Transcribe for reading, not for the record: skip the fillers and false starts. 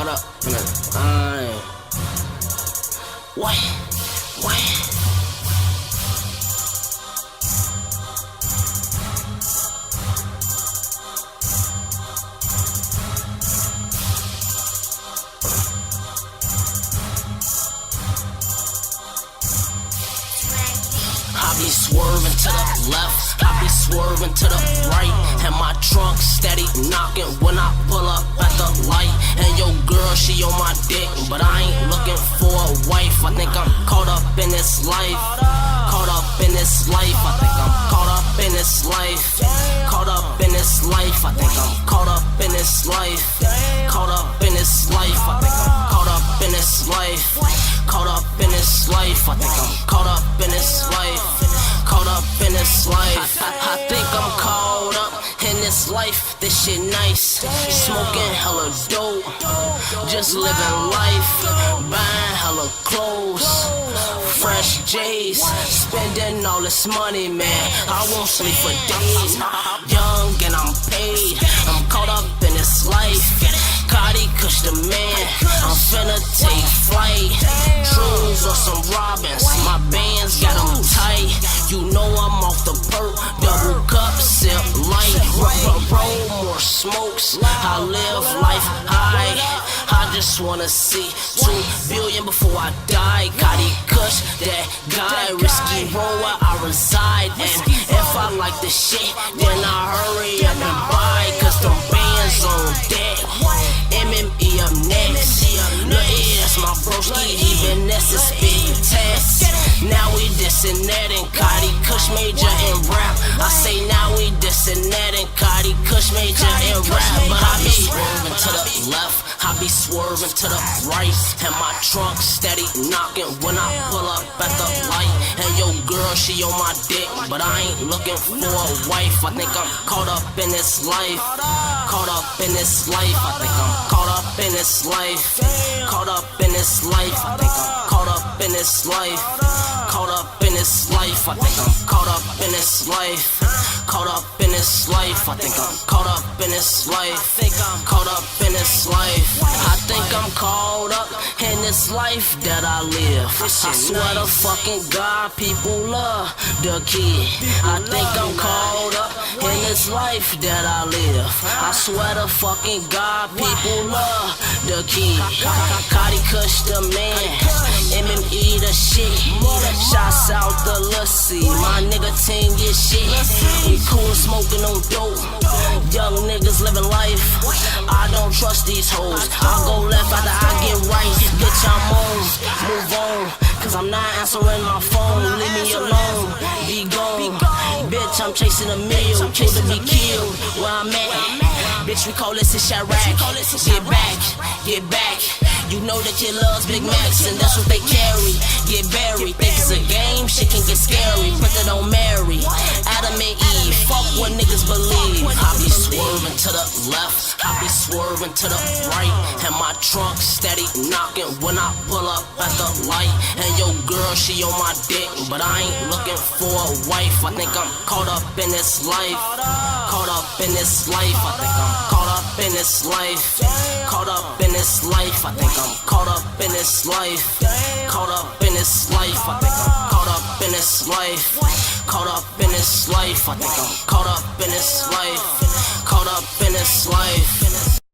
caught up in a What? I be swerving to the left, I be swerving to the right, and my trunk steady knocking when I pull up at the light. And your girl, she on my dick, but I ain't looking for a wife. I think I'm caught up in this life, caught up in this life. I think I'm caught up in this life, caught up in this life. I think I'm caught up in this life, caught up in this life. I think I'm caught up in this life, caught up in this life. I think I'm caught up in this life, caught up in this life. I think I'm caught up in this life. This shit nice, smoking hella dope, just living life, buying hella clothes, fresh J's, spending all this money, man. I won't sleep for days. Young and I'm paid, I'm caught up in this life. CotheeCush the man, I'm finna take flight. Trues or some robins, my bands got them tight. You know I'm off the perk, double cup, sip light. Roll more smokes, I live life high. I just wanna see 2 billion before I die. CotheeCush, that guy, risky roll where I reside. And if I like the shit, then I hurry up and buy, cause them bands on deck. MME up next. Look, that's my broski, even that's a spit test. Now we dissin' that and CotheeCush major in rap. I say now we dissin' that and CotheeCush major in rap. But I be swerving to the left, I be swerving to the right, and my trunk steady knocking when I pull up at the light. And your girl, she on my dick, but I ain't looking for a wife. I think I'm caught up in this life, caught up in this life. I think I'm caught up in this life, caught up in this life. I think I'm caught up in this life, caught up in this life. I think I'm caught up in this life, caught up in this life. I think I'm caught up in this life, caught up in this life. I think I'm caught up in this life that I live. I swear to fucking God, people love the kid. I think I'm caught up in this life that I live. I swear to fucking God, people love the kid. CotheeCush the man, MME the shit. Shots out the Lucy, my nigga team get shit. We cool smoking on dope, young niggas living life. I don't trust these hoes, I go left after I get right. Bitch, I'm on, move on, cause I'm not answering my phone. Leave me alone, be gone. Bitch, I'm chasing a meal, killed to be killed. Where I'm at, bitch, we call this a Chirac. Get back, get back. You know that kid loves Big Macs, and that's what they carry. Get buried, think it's a game, shit can get scary. Put that on Mary, Adam and Eve, fuck what niggas believe. I be swerving to the left, I be swerving to the right, and my trunk steady knocking when I pull up at the light. And your girl, she on my dick, but I ain't looking for a wife. I think I'm caught up in this life, caught up in this life. I think I'm caught up in this life, caught up in this life. I think I'm caught up in this life, caught up in this life. I think I'm caught up in this life, caught up in this life. I think I'm caught up in this life, caught up in this life.